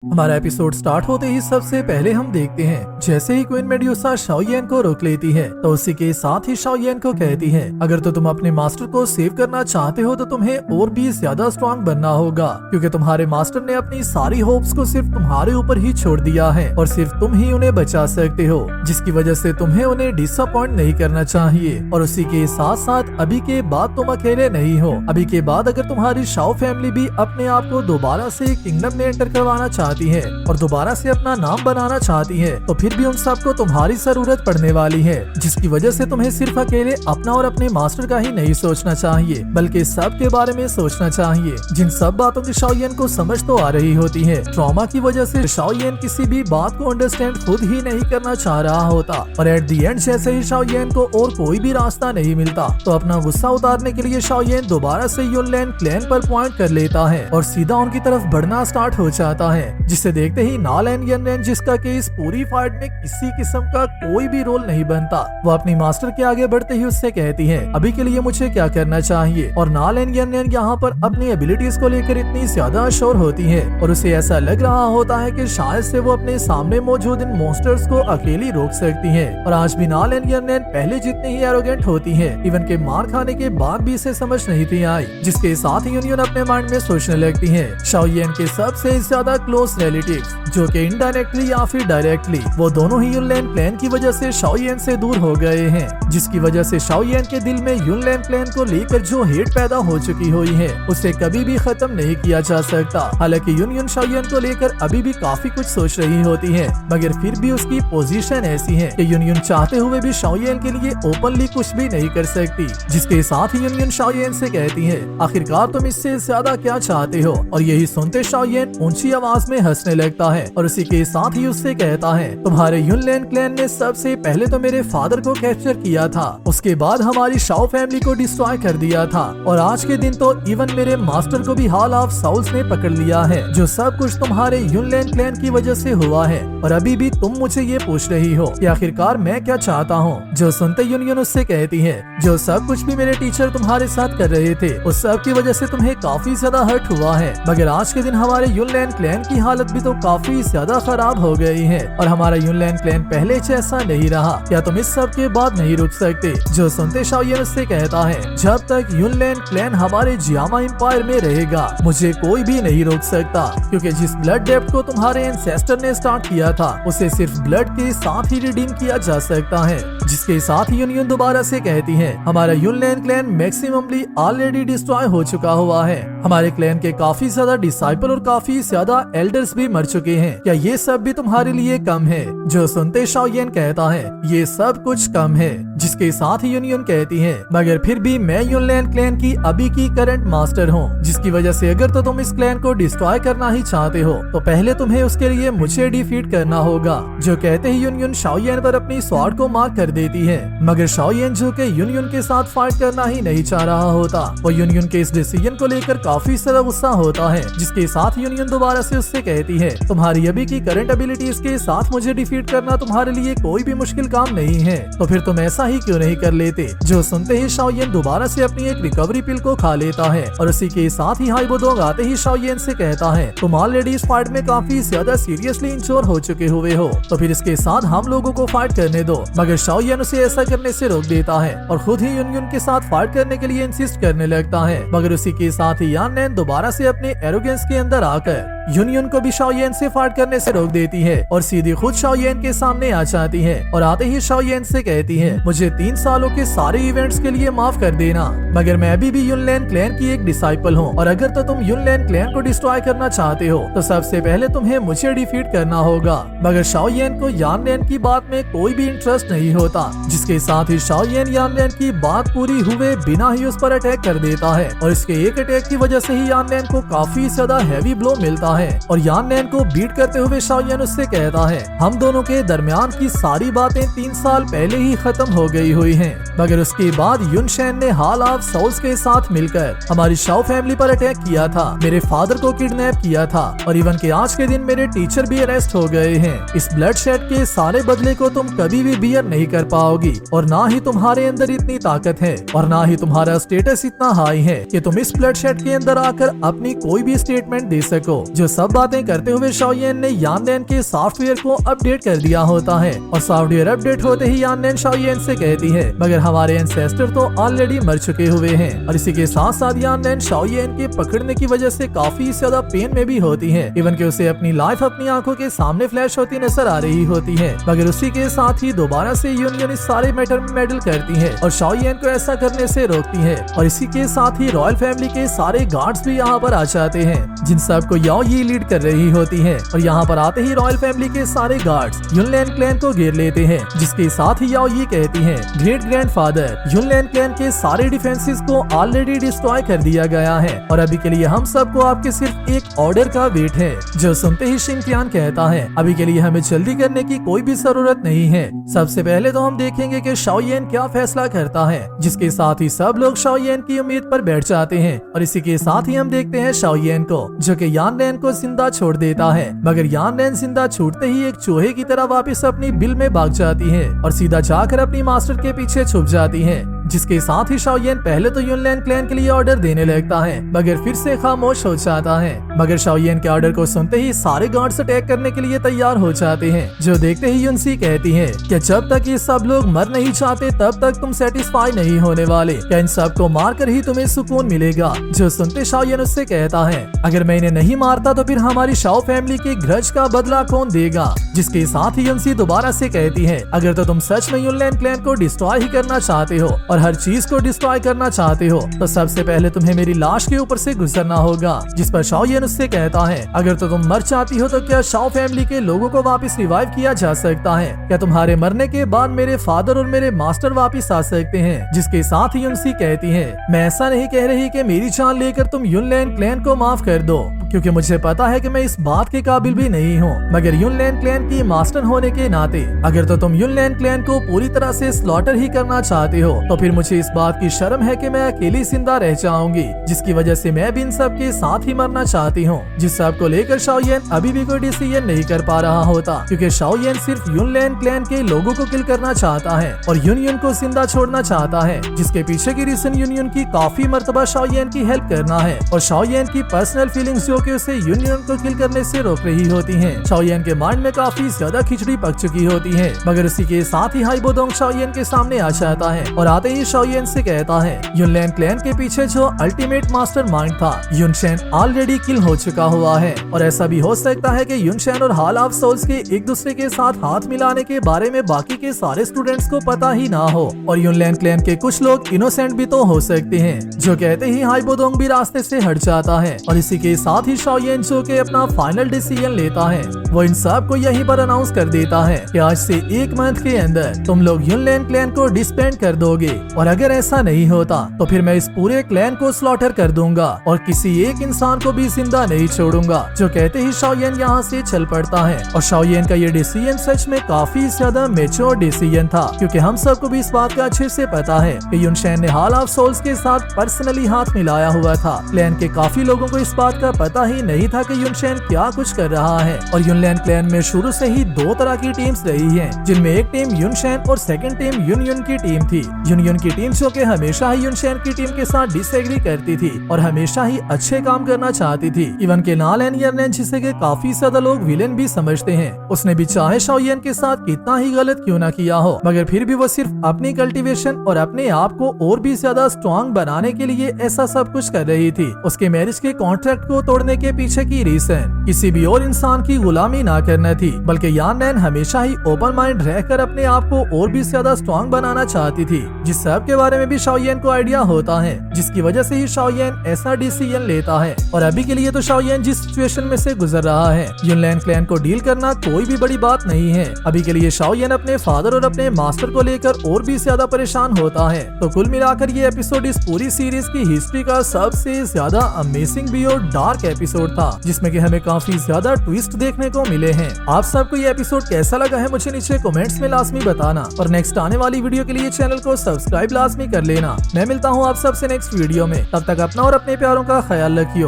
हमारा episode start होते ही सबसे पहले हम देखते हैं जैसे ही क्वीन मेड्यूसा शाओयेन को रोक लेती है तो उसी के साथ ही शाओयेन को कहती है अगर तो तुम अपने मास्टर को सेव करना चाहते हो तो तुम्हें और भी ज्यादा स्ट्रांग बनना होगा क्योंकि तुम्हारे मास्टर ने अपनी सारी होप्स को सिर्फ तुम्हारे ऊपर ही छोड़ दिया है और सिर्फ तुम ही उन्हें बचा सकते हो, जिसकी वजह से तुम्हें उन्हें डिसअपॉइंट नहीं करना चाहिए। और उसी के साथ साथ अभी के बाद तुम अकेले नहीं हो। अभी के बाद अगर तुम्हारी शाओ फैमिली भी अपने आप को दोबारा से किंगडम में एंटर करवाना चाहती है और दोबारा से अपना नाम बनाना चाहती है तो फिर भी उन सबको तुम्हारी जरूरत पड़ने वाली है, जिसकी वजह से तुम्हें सिर्फ अकेले अपना और अपने मास्टर का ही नहीं सोचना चाहिए बल्कि सब के बारे में सोचना चाहिए। जिन सब बातों की शाओयेन को समझ तो आ रही होती है, ट्रॉमा की वजह से शाओयेन किसी भी बात को अंडरस्टैंड खुद ही नहीं करना चाह रहा होता और एट दी एंड जैसे ही शाओयेन को और कोई भी रास्ता नहीं मिलता तो अपना गुस्सा उतारने के लिए शाओयेन दोबारा से युनलैन क्लैन पर पॉइंट कर लेता है और सीधा उनकी तरफ बढ़ना स्टार्ट हो जाता है, जिसे देखते ही नालैन यनलैन, जिसका कि इस पूरी फाइट में किसी किस्म का कोई भी रोल नहीं बनता, वो अपनी मास्टर के आगे बढ़ते ही उससे कहती है अभी के लिए मुझे क्या करना चाहिए। और नालैन यनलैन यहाँ पर अपनी एबिलिटीज को लेकर इतनी ज्यादा अश्योर होती है और उसे ऐसा लग रहा होता है कि शायद से वो अपने सामने मौजूद इन मॉन्स्टर्स को अकेली रोक सकती है। और आज भी नालैन यनलैन पहले जितनी ही एरोगेंट होती है, इवन के मार खाने के बाद भी इसे समझ नहीं थी आई, जिसके साथ ही यूनियन अपने माइंड में सोचने लगती है शाओयेन के सबसे ज्यादा क्लोज रिलेटिव्स जो कि इनडायरेक्टली या फिर डायरेक्टली वो दोनों ही युनलैन क्लैन की वजह से शाओयेन से दूर हो गए हैं, जिसकी वजह से शाओयेन के दिल में युनलैन क्लैन को लेकर जो हेट पैदा हो चुकी हुई है उसे कभी भी खत्म नहीं किया जा सकता। हालांकि यूनियन शाओयेन को लेकर अभी भी काफी कुछ सोच रही होती है, मगर फिर भी उसकी पोजीशन ऐसी है कि यूनियन चाहते हुए भी शाओयेन के लिए ओपनली कुछ भी नहीं कर सकती, जिसके साथ ही यूनियन शाओयेन से कहती है आखिरकार तुम इससे ज्यादा क्या चाहते हो। और यही सुनते शाओयेन ऊंची आवाज में हंसने लगता है और उसी के साथ ही उससे कहता है तुम्हारे युनलैन क्लैन ने सबसे पहले तो मेरे फादर को कैप्चर किया था, उसके बाद हमारी शाओ फैमिली को डिस्ट्रॉय कर दिया था और आज के दिन तो इवन मेरे मास्टर को भी हॉल ऑफ साउल्स ने पकड़ लिया है, जो सब कुछ तुम्हारे युनलैन क्लैन की वजह से हुआ है। और अभी भी तुम मुझे ये पूछ रही हो कि आखिरकार मैं क्या चाहता हूँ। जो सुनते यूनियन उससे कहती है जो सब कुछ भी मेरे टीचर तुम्हारे साथ कर रहे थे उस सब की वजह से तुम्हें काफी ज्यादा हर्ट हुआ है, मगर आज के दिन हमारे युनलैन क्लैन की हालत भी तो काफी ज्यादा खराब हो गई है और हमारा युनलैन क्लैन पहले जैसा नहीं रहा, क्या तुम इस सब के बाद नहीं रुक सकते। जो सुनते शाओयेन उससे कहता है जब तक युनलैन क्लैन हमारे जियामा एम्पायर में रहेगा मुझे कोई भी नहीं रोक सकता, क्योंकि जिस ब्लड डेप्थ को तुम्हारे एंसेस्टर ने स्टार्ट किया था उसे सिर्फ ब्लड के साथ ही रिडीम किया जा सकता है। जिसके साथ यूनियन दोबारा से कहती है हमारा युनलैन क्लैन मैक्सिममली ऑलरेडी डिस्ट्रॉय हो चुका हुआ है, हमारे क्लैन के काफी ज्यादा डिसाइपल और काफी ज्यादा एल्डर्स भी मर चुके हैं, क्या ये सब भी तुम्हारे लिए कम है। जो सुनते शाओयेन कहता है ये सब कुछ कम है, जिसके साथ ही यूनियन कहती है मगर फिर भी मैं युनलैन क्लैन की अभी की करंट मास्टर हूँ, जिसकी वजह से अगर तो तुम इस क्लैन को डिस्ट्रॉय करना ही चाहते हो तो पहले तुम्हें उसके लिए मुझे डिफीट करना होगा। जो कहते ही यूनियन शाओयेन पर अपनी स्वॉर्ड को मार्क कर देती है, मगर शाओयेन जो कि यूनियन के साथ फाइट करना ही नहीं चाह रहा होता, वो यूनियन के इस डिसीजन को लेकर काफी ज्यादा गुस्सा होता है। जिसके साथ यूनियन दोबारा से उससे कहती है तुम्हारी अभी की करंट एबिलिटीज के साथ मुझे डिफीट करना तुम्हारे लिए कोई भी मुश्किल काम नहीं है, तो फिर तुम ऐसा ही क्यों नहीं कर लेते। जो सुनते ही शाओयेन दोबारा से अपनी एक रिकवरी पिल को खा लेता है और उसी के साथ ही हाइबोडोंग आते ही शाओयेन से कहता है तुम ऑलरेडी इस फाइट में काफी ज्यादा सीरियसली इंश्योर हो चुके हुए हो, तो फिर इसके साथ हम लोगों को फाइट करने दो। मगर शाओयेन उसे ऐसा करने से रोक देता है और खुद ही यूनियन के साथ फाइट करने के लिए इंसिस्ट करने लगता है, मगर उसी के साथ ही यानलैन दोबारा से अपने एरोगेंस के अंदर आकर यूनियन को भी शाओयेन से फाइट करने से रोक देती है और सीधी खुद शाओयेन के सामने आ जाती है और आते ही शाओयेन से कहती है मुझे 3 सालों के सारे इवेंट्स के लिए माफ कर देना, मगर मैं अभी भी युनलैन क्लैन की एक डिसाइपल हूँ और अगर तो तुम युनलैन क्लैन को डिस्ट्रॉय करना चाहते हो तो सबसे पहले तुम्हें मुझे डिफीट करना होगा। मगर शाओयेन को यानलैन की बात में कोई भी इंटरेस्ट नहीं होता, जिसके साथ ही शाओयेन यानलैन की बात पूरी हुए बिना ही उस पर अटैक कर देता है और इसके एक अटैक की वजह से ही यानलैन को काफी ज्यादा हैवी ब्लो मिलता है और यानलैन को बीट करते हुए शाओयेन उससे कहता है हम दोनों के दरमियान की सारी बातें 3 साल पहले ही खत्म हो गई हुई हैं, मगर उसके बाद युनशैन ने हॉल ऑफ साउल्स के साथ मिलकर हमारी शाओ फैमिली पर अटैक किया था, मेरे फादर को किडनैप किया था और इवन के आज के दिन मेरे टीचर भी अरेस्ट हो गए हैं। इस ब्लडशेड के सारे बदले को तुम कभी भी बियर नहीं कर पाओगी और ना ही तुम्हारे अंदर इतनी ताकत है और ना ही तुम्हारा स्टेटस इतना हाई है कि तुम इस ब्लडशेड के अंदर आकर अपनी कोई भी स्टेटमेंट दे सको जो सब बातें करते हुए शाओयेन ने यानलैन के सॉफ्टवेयर को अपडेट कर दिया होता है और सॉफ्टवेयर अपडेट होते ही यानलैन शाओयेन से कहती है मगर हमारे एंसेस्टर तो ऑलरेडी मर चुके हुए हैं। और इसी के साथ साथ यानलैन शाओयेन के पकड़ने की वजह से काफी ज्यादा पेन में भी होती है। इवन कि उसे अपनी लाइफ अपनी आंखों के सामने फ्लैश होती नजर आ रही होती है। मगर उसी के साथ ही दोबारा से यूनियन इस सारे मैटर में मेडल करती है और शाओयेन को ऐसा करने से रोकती है। और इसी के साथ ही रॉयल फैमिली के सारे गार्ड्स भी यहाँ पर आ जाते हैं जिन सबको याओ ये लीड कर रही होती है। और यहाँ पर आते ही रॉयल फैमिली के सारे गार्ड्स युनलैन क्लैन को घेर लेते हैं जिसके साथ ही याओ ये कहती है ग्रेट ग्रैंडफादर युनलैन क्लैन के सारे डिफेंसेस को ऑलरेडी डिस्ट्रॉय कर दिया गया है और अभी के लिए हम सबको आपके सिर्फ एक ऑर्डर का वेट है। जो सुनते ही शिनक्यान कहता है अभी के लिए हमें जल्दी करने की कोई भी जरूरत नहीं है। सबसे पहले तो हम देखेंगे कि शाओयेन क्या फैसला करता है। जिसके साथ ही सब लोग शाओयेन की उम्मीद पर बैठ जाते हैं और इसी के साथ ही हम देखते हैं शाओयेन को जो कि यानलैन को जिंदा छोड़ देता है। मगर यानलैन जिंदा छूटते ही एक चूहे की तरह वापस अपनी बिल में भाग जाती है और सीधा जाकर अपनी मास्टर के पीछे छुप जाती है। जिसके साथ ही शाओयेन पहले तो युनलैन क्लैन के लिए ऑर्डर देने लगता है मगर फिर से खामोश हो जाता है। मगर शाओयेन के ऑर्डर को सुनते ही सारे गार्ड्स अटैक करने के लिए तैयार हो जाते हैं। जो देखते ही युनसी कहती है कि जब तक ये सब लोग मर नहीं चाहते तब तक तुम सेटिस्फाई नहीं होने वाले, क्या इन सब को मार कर ही तुम्हें सुकून मिलेगा। जो सुनते शाओयेन उससे कहता है अगर मैं इन्हें नहीं मारता तो फिर हमारी शाओ फैमिली के ग्रज का बदला कौन देगा। जिसके साथ ही युनसी दोबारा से कहती है अगर तो तुम सच में युनलैन क्लैन को डिस्ट्रॉय ही करना चाहते हो और हर चीज को डिस्ट्रॉय करना चाहते हो तो सबसे पहले तुम्हें मेरी लाश के ऊपर से गुजरना होगा। जिस पर शाओयेन उससे कहता है अगर तो तुम मर चाहती हो तो क्या शाओ फैमिली के लोगों को वापस रिवाइव किया जा सकता है? क्या तुम्हारे मरने के बाद मेरे फादर और मेरे मास्टर वापस आ सकते हैं? जिसके साथ ही युनसी कहती है मैं ऐसा नहीं कह रही कि मेरी जान लेकर तुम युनलैन क्लैन को माफ कर दो क्योंकि मुझे पता है कि मैं इस बात के काबिल भी नहीं हूँ। मगर युनलैन क्लैन की मास्टर होने के नाते अगर तो तुम युनलैन क्लैन को पूरी तरह से स्लॉटर ही करना चाहते हो तो फिर मुझे इस बात की शर्म है कि मैं अकेली जिंदा रह जाऊंगी जिसकी वजह से मैं भी इन सब के साथ ही मरना चाहती हूँ। जिस सब को लेकर शाओयेन अभी भी कोई डिसीजन नहीं कर पा रहा होता क्योंकि शाओयेन सिर्फ युनलैन क्लैन के लोगों को किल करना चाहता है और यूनियन को जिंदा छोड़ना चाहता है। जिसके पीछे की रीजन यूनियन की काफी मर्तबा शाओयेन की हेल्प करना है और शाओयेन की पर्सनल फीलिंग्स जो कि उसे यूनियन को किल करने से रोक रही होती हैं। शाओयेन के माइंड में काफी ज्यादा खिचड़ी पक चुकी होती है। मगर उसी के साथ ही हाइबोडोंग शाओयेन के सामने आ जाता है और आते ही शाओयेन से कहता है युनलैन क्लैन के पीछे जो अल्टीमेट मास्टर माइंड था युनशेन ऑलरेडी किल हो चुका हुआ है और ऐसा भी हो सकता है कि युनशेन और हॉल ऑफ सोल्स के एक दूसरे के साथ हाथ मिलाने के बारे में बाकी के सारे स्टूडेंट्स को पता ही ना हो और युनलैन क्लैन के कुछ लोग इनोसेंट भी तो हो सकते हैं। जो कहते ही हाइबोडोंग भी रास्ते से हट जाता है और इसी के साथ ही शाओयेन जो के अपना फाइनल डिसीजन लेता है वो इन सब को यहीं पर अनाउंस कर देता है कि आज से 1 मंथ के अंदर तुम लोग युनलैन क्लैन को डिस्बैंड कर दोगे और अगर ऐसा नहीं होता तो फिर मैं इस पूरे क्लैन को स्लॉटर कर दूंगा और किसी एक इंसान को भी जिंदा नहीं छोड़ूंगा। जो कहते ही शाओयेन यहाँ से चल पड़ता है और शाओयेन का ये डिसीजन सच में काफी ज्यादा मैच्योर डिसीजन था क्योंकि हम सबको भी इस बात का अच्छे से पता है कि युनशेन ने हॉल ऑफ सोल्स के साथ पर्सनली हाथ मिलाया हुआ था। क्लैन के काफी लोगों को इस बात का पता ही नहीं था कि युनशेन क्या कुछ कर रहा है और युनलैन क्लैन में शुरू से ही 2 तरह की टीम्स रही हैं जिनमें एक टीम युनशेन और सेकंड टीम यूनियन की टीम थी। यूनियन की टीम जो कि हमेशा ही युनशेन की टीम के साथ डिसएग्री करती थी और हमेशा ही अच्छे काम करना चाहती थी। इवन के नालैन यरलैन जिसे के काफी ज्यादा लोग विलेन भी समझते हैं उसने भी चाहे शाओयेन के साथ कितना ही गलत क्यों ना किया हो मगर फिर भी वो सिर्फ अपनी कल्टीवेशन और अपने आप को और भी ज्यादा स्ट्रॉन्ग बनाने के लिए ऐसा सब कुछ कर रही थी। उसके मैरिज के कॉन्ट्रैक्ट को तोड़ने के पीछे की रीजन किसी भी और इंसान की गुलामी ना करना थी बल्कि यानलैन हमेशा ही ओपन माइंड रहकर अपने आप को और भी ज्यादा स्ट्रॉन्ग बनाना चाहती थी। जिस सब के बारे में भी शाओयेन को आइडिया होता है जिसकी वजह से ही शाओयेन ऐसा डिसीजन लेता है और अभी के लिए तो शाओयेन जिस सिचुएशन में से गुजर रहा है युनलैन क्लैन को डील करना कोई भी बड़ी बात नहीं है। अभी के लिए शाओयेन अपने फादर और अपने मास्टर को लेकर और भी ज्यादा परेशान होता है। तो कुल मिलाकर ये एपिसोड इस पूरी सीरीज की हिस्ट्री का सबसे ज्यादा अमेजिंग भी और डार्क एपिसोड था जिसमें कि हमें काफी ज्यादा ट्विस्ट देखने को मिले हैं। आप सबको ये एपिसोड कैसा लगा है मुझे नीचे कमेंट्स में लाजमी बताना और नेक्स्ट आने वाली वीडियो के लिए चैनल को सब्सक्राइब लाजमी कर लेना। मैं मिलता हूँ आप सबसे नेक्स्ट वीडियो में, तब तक अपना और अपने प्यारों का ख्याल रखियो।